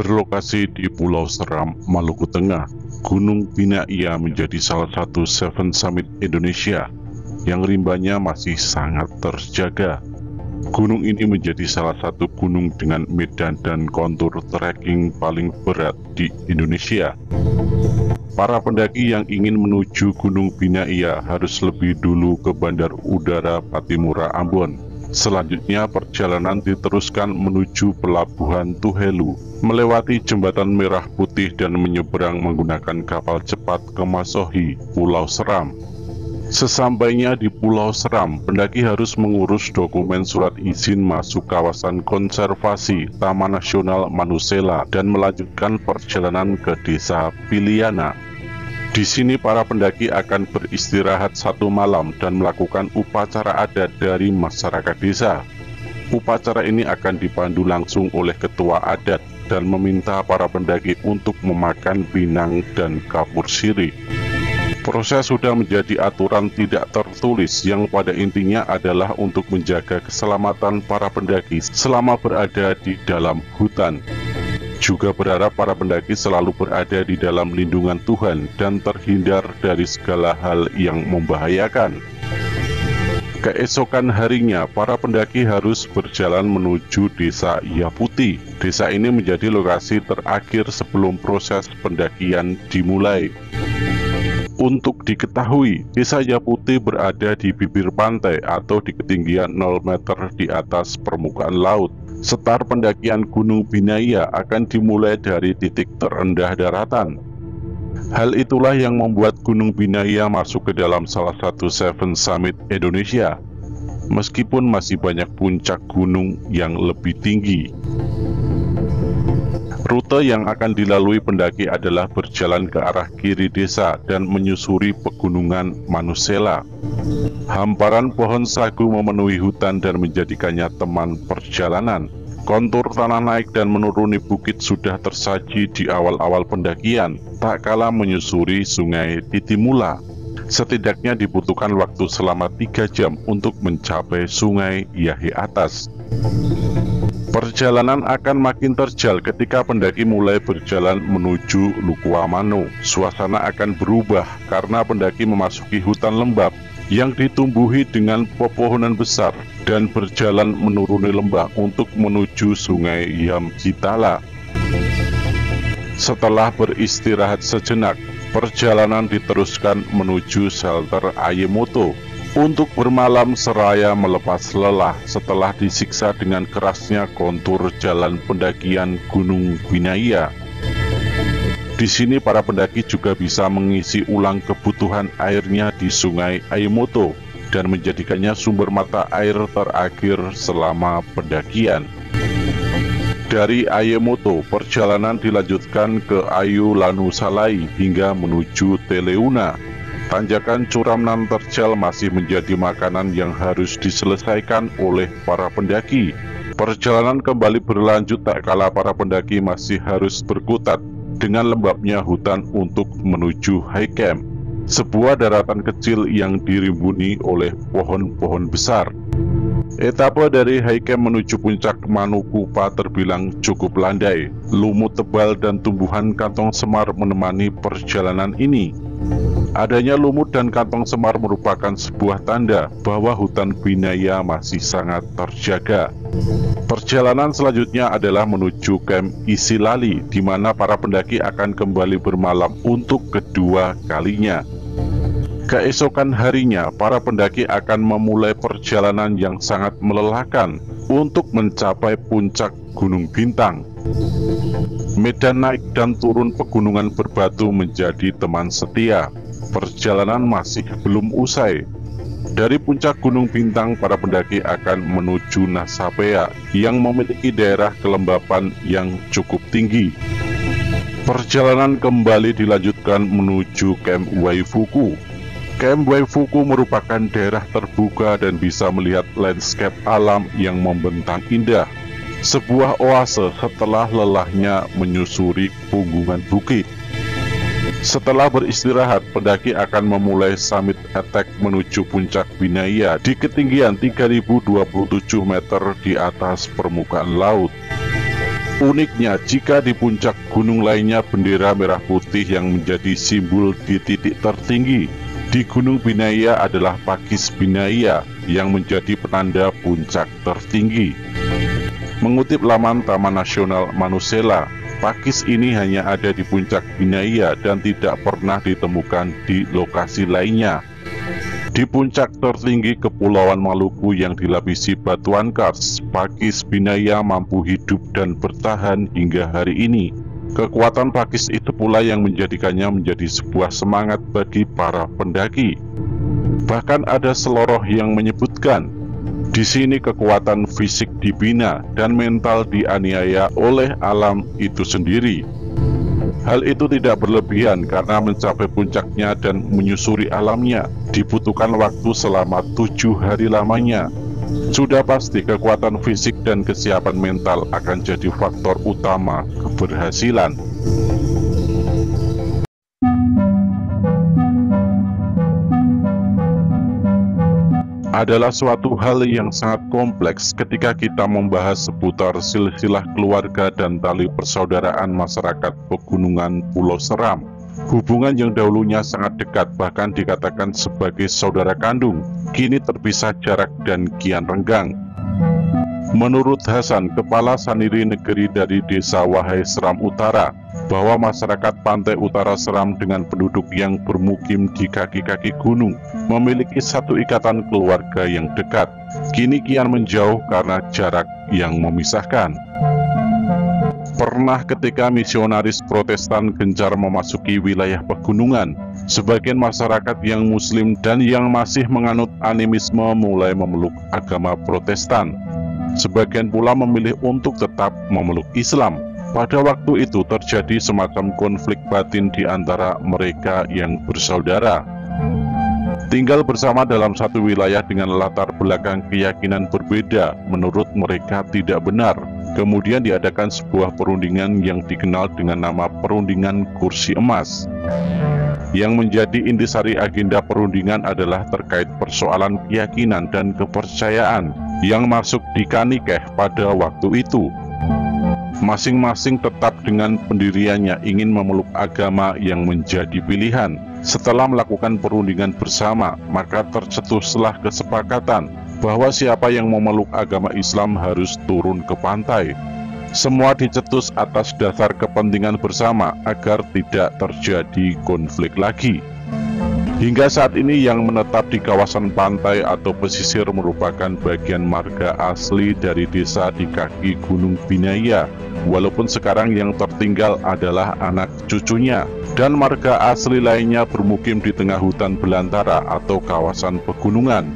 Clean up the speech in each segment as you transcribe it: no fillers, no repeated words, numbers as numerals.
Berlokasi di Pulau Seram, Maluku Tengah, Gunung Binaya menjadi salah satu Seven Summit Indonesia yang rimbanya masih sangat terjaga. Gunung ini menjadi salah satu gunung dengan medan dan kontur trekking paling berat di Indonesia. Para pendaki yang ingin menuju Gunung Binaya harus lebih dulu ke Bandar Udara Patimura, Ambon. Selanjutnya perjalanan diteruskan menuju Pelabuhan Tuhelu, melewati Jembatan Merah Putih dan menyeberang menggunakan kapal cepat ke Masohi, Pulau Seram. Sesampainya di Pulau Seram, pendaki harus mengurus dokumen surat izin masuk kawasan konservasi Taman Nasional Manusela dan melanjutkan perjalanan ke Desa Piliana. Di sini para pendaki akan beristirahat 1 malam dan melakukan upacara adat dari masyarakat desa. Upacara ini akan dipandu langsung oleh ketua adat dan meminta para pendaki untuk memakan pinang dan kapur sirih. Proses sudah menjadi aturan tidak tertulis yang pada intinya adalah untuk menjaga keselamatan para pendaki selama berada di dalam hutan. Juga berharap para pendaki selalu berada di dalam lindungan Tuhan dan terhindar dari segala hal yang membahayakan. Keesokan harinya, para pendaki harus berjalan menuju Desa Yaputi. Desa ini menjadi lokasi terakhir sebelum proses pendakian dimulai. Untuk diketahui, Desa Yaputi berada di bibir pantai atau di ketinggian 0 meter di atas permukaan laut. Start pendakian Gunung Binaya akan dimulai dari titik terendah daratan. Hal itulah yang membuat Gunung Binaya masuk ke dalam salah satu Seven Summit Indonesia, meskipun masih banyak puncak gunung yang lebih tinggi. Rute yang akan dilalui pendaki adalah berjalan ke arah kiri desa dan menyusuri pegunungan Manusela. Hamparan pohon sagu memenuhi hutan dan menjadikannya teman perjalanan. Kontur tanah naik dan menuruni bukit sudah tersaji di awal-awal pendakian, tak kalah menyusuri sungai Titimula. Setidaknya dibutuhkan waktu selama 3 jam untuk mencapai sungai Yahe Atas. Perjalanan akan makin terjal ketika pendaki mulai berjalan menuju Lukuamano. Suasana akan berubah karena pendaki memasuki hutan lembab yang ditumbuhi dengan pepohonan besar dan berjalan menuruni lembah untuk menuju sungai Yamjitala. Setelah beristirahat sejenak, perjalanan diteruskan menuju shelter Ayemoto untuk bermalam seraya melepas lelah setelah disiksa dengan kerasnya kontur jalan pendakian Gunung Binaya. Di sini para pendaki juga bisa mengisi ulang kebutuhan airnya di sungai Ayemoto dan menjadikannya sumber mata air terakhir selama pendakian. Dari Ayemoto, perjalanan dilanjutkan ke Ayu Lanusalai hingga menuju Teleuna. Tanjakan curam nan terjal masih menjadi makanan yang harus diselesaikan oleh para pendaki. Perjalanan kembali berlanjut tak kala para pendaki masih harus berkutat dengan lembabnya hutan untuk menuju high camp, sebuah daratan kecil yang dirimbuni oleh pohon-pohon besar. Etapa dari high camp menuju puncak Manukupa terbilang cukup landai. Lumut tebal dan tumbuhan kantong semar menemani perjalanan ini. Adanya lumut dan kantong semar merupakan sebuah tanda bahwa hutan Binaya masih sangat terjaga. Perjalanan selanjutnya adalah menuju camp Isilali, di mana para pendaki akan kembali bermalam untuk kedua kalinya. Keesokan harinya, para pendaki akan memulai perjalanan yang sangat melelahkan untuk mencapai puncak Gunung Bintang. Medan naik dan turun pegunungan berbatu menjadi teman setia. Perjalanan masih belum usai. Dari puncak Gunung Bintang, para pendaki akan menuju Nasapea yang memiliki daerah kelembapan yang cukup tinggi. Perjalanan kembali dilanjutkan menuju Camp Waifuku. Camp Waifuku merupakan daerah terbuka dan bisa melihat landscape alam yang membentang indah. Sebuah oase setelah lelahnya menyusuri punggungan bukit. Setelah beristirahat, pendaki akan memulai summit attack menuju puncak Binaya di ketinggian 3027 meter di atas permukaan laut. Uniknya, jika di puncak gunung lainnya bendera merah putih yang menjadi simbol di titik tertinggi, di Gunung Binaya adalah Pakis Binaya yang menjadi penanda puncak tertinggi. Mengutip laman Taman Nasional Manusela, pakis ini hanya ada di puncak Binaya dan tidak pernah ditemukan di lokasi lainnya. Di puncak tertinggi Kepulauan Maluku yang dilapisi batuan kars, Pakis Binaya mampu hidup dan bertahan hingga hari ini. Kekuatan pakis itu pula yang menjadikannya menjadi sebuah semangat bagi para pendaki. Bahkan ada seloroh yang menyebutkan, di sini kekuatan fisik dibina dan mental dianiaya oleh alam itu sendiri. Hal itu tidak berlebihan karena mencapai puncaknya dan menyusuri alamnya dibutuhkan waktu selama 7 hari lamanya. Sudah pasti kekuatan fisik dan kesiapan mental akan jadi faktor utama keberhasilan. Adalah suatu hal yang sangat kompleks ketika kita membahas seputar silsilah keluarga dan tali persaudaraan masyarakat pegunungan Pulau Seram. Hubungan yang dahulunya sangat dekat, bahkan dikatakan sebagai saudara kandung, kini terpisah jarak dan kian renggang. Menurut Hasan, Kepala Saniri Negeri dari Desa Wahai Seram Utara, bahwa masyarakat pantai utara Seram dengan penduduk yang bermukim di kaki-kaki gunung memiliki satu ikatan keluarga yang dekat, kini kian menjauh karena jarak yang memisahkan. Pernah ketika misionaris Protestan gencar memasuki wilayah pegunungan, sebagian masyarakat yang muslim dan yang masih menganut animisme mulai memeluk agama Protestan. Sebagian pula memilih untuk tetap memeluk Islam. Pada waktu itu terjadi semacam konflik batin di antara mereka yang bersaudara. Tinggal bersama dalam satu wilayah dengan latar belakang keyakinan berbeda menurut mereka tidak benar. Kemudian diadakan sebuah perundingan yang dikenal dengan nama Perundingan Kursi Emas. Yang menjadi intisari agenda perundingan adalah terkait persoalan keyakinan dan kepercayaan yang masuk di Kanikeh pada waktu itu. Masing-masing tetap dengan pendiriannya ingin memeluk agama yang menjadi pilihan. Setelah melakukan perundingan bersama, maka tercetuslah kesepakatan bahwa siapa yang memeluk agama Islam harus turun ke pantai. Semua dicetus atas dasar kepentingan bersama agar tidak terjadi konflik lagi. Hingga saat ini yang menetap di kawasan pantai atau pesisir merupakan bagian marga asli dari desa di kaki Gunung Binaya, walaupun sekarang yang tertinggal adalah anak cucunya, dan marga asli lainnya bermukim di tengah hutan belantara atau kawasan pegunungan.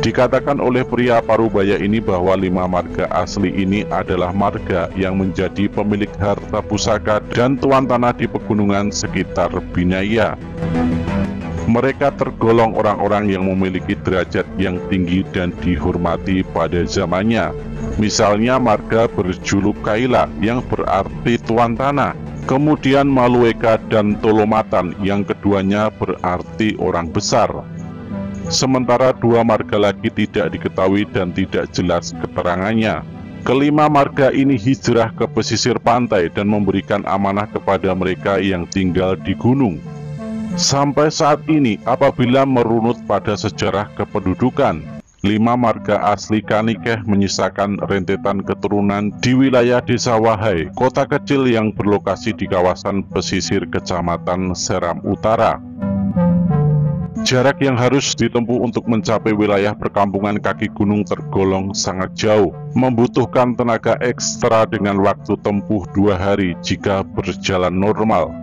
Dikatakan oleh pria Parubaya ini bahwa 5 marga asli ini adalah marga yang menjadi pemilik harta pusaka dan tuan tanah di pegunungan sekitar Binaya. Mereka tergolong orang-orang yang memiliki derajat yang tinggi dan dihormati pada zamannya. Misalnya marga berjuluk Kaila yang berarti tuan tanah, kemudian Malueka dan Tolomatan yang keduanya berarti orang besar. Sementara 2 marga lagi tidak diketahui dan tidak jelas keterangannya. Kelima marga ini hijrah ke pesisir pantai dan memberikan amanah kepada mereka yang tinggal di gunung. Sampai saat ini, apabila merunut pada sejarah kependudukan, 5 marga asli Kanikeh menyisakan rentetan keturunan di wilayah Desa Wahai, kota kecil yang berlokasi di kawasan pesisir Kecamatan Seram Utara. Jarak yang harus ditempuh untuk mencapai wilayah perkampungan kaki gunung tergolong sangat jauh, membutuhkan tenaga ekstra dengan waktu tempuh 2 hari jika berjalan normal.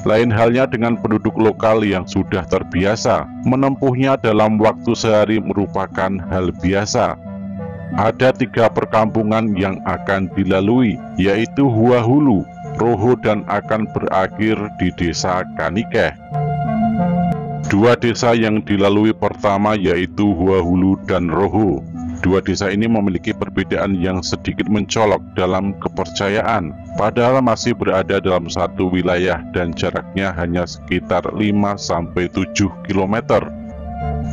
Lain halnya dengan penduduk lokal yang sudah terbiasa, menempuhnya dalam waktu sehari merupakan hal biasa. Ada 3 perkampungan yang akan dilalui, yaitu Huahulu, Roho dan akan berakhir di Desa Kanikeh. 2 desa yang dilalui pertama yaitu Huahulu dan Roho. 2 desa ini memiliki perbedaan yang sedikit mencolok dalam kepercayaan, padahal masih berada dalam satu wilayah dan jaraknya hanya sekitar 5-7 km.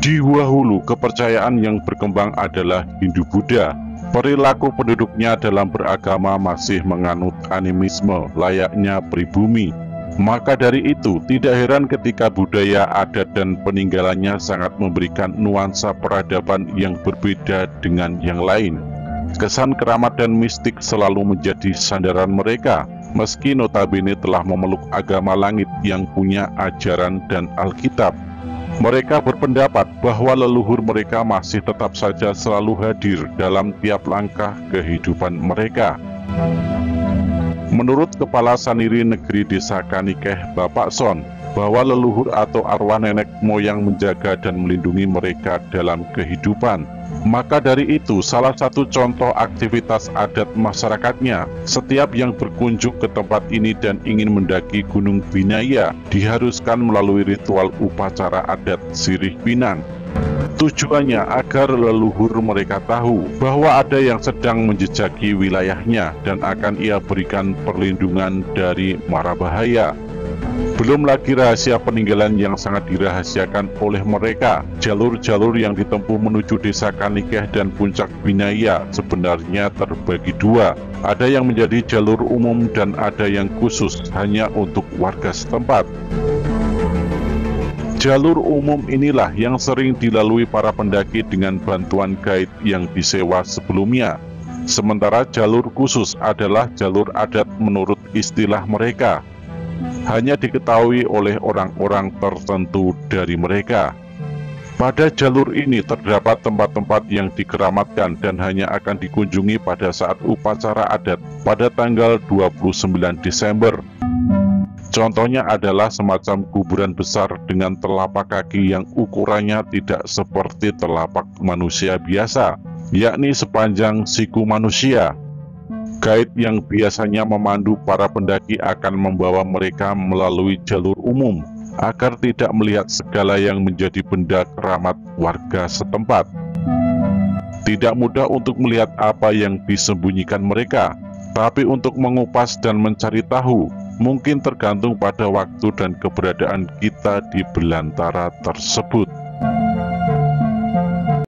Di Huahulu, kepercayaan yang berkembang adalah Hindu-Buddha. Perilaku penduduknya dalam beragama masih menganut animisme layaknya pribumi. Maka dari itu, tidak heran ketika budaya, adat, dan peninggalannya sangat memberikan nuansa peradaban yang berbeda dengan yang lain. Kesan keramat dan mistik selalu menjadi sandaran mereka, meski notabene telah memeluk agama langit yang punya ajaran dan Alkitab. Mereka berpendapat bahwa leluhur mereka masih tetap saja selalu hadir dalam tiap langkah kehidupan mereka. Menurut Kepala Saniri Negeri Desa Kanikeh, Bapak Son, bahwa leluhur atau arwah nenek moyang menjaga dan melindungi mereka dalam kehidupan. Maka dari itu, salah satu contoh aktivitas adat masyarakatnya, setiap yang berkunjung ke tempat ini dan ingin mendaki Gunung Binaya, diharuskan melalui ritual upacara adat Sirih Pinang. Tujuannya agar leluhur mereka tahu bahwa ada yang sedang menjejaki wilayahnya dan akan ia berikan perlindungan dari mara bahaya. Belum lagi rahasia peninggalan yang sangat dirahasiakan oleh mereka. Jalur-jalur yang ditempuh menuju Desa Kanikeh dan Puncak Binaya sebenarnya terbagi dua. Ada yang menjadi jalur umum dan ada yang khusus hanya untuk warga setempat. Jalur umum inilah yang sering dilalui para pendaki dengan bantuan guide yang disewa sebelumnya. Sementara jalur khusus adalah jalur adat menurut istilah mereka. Hanya diketahui oleh orang-orang tertentu dari mereka. Pada jalur ini terdapat tempat-tempat yang dikeramatkan dan hanya akan dikunjungi pada saat upacara adat pada tanggal 29 Desember. Contohnya adalah semacam kuburan besar dengan telapak kaki yang ukurannya tidak seperti telapak manusia biasa, yakni sepanjang siku manusia. Guide yang biasanya memandu para pendaki akan membawa mereka melalui jalur umum agar tidak melihat segala yang menjadi benda keramat warga setempat. Tidak mudah untuk melihat apa yang disembunyikan mereka, tapi untuk mengupas dan mencari tahu mungkin tergantung pada waktu dan keberadaan kita di belantara tersebut.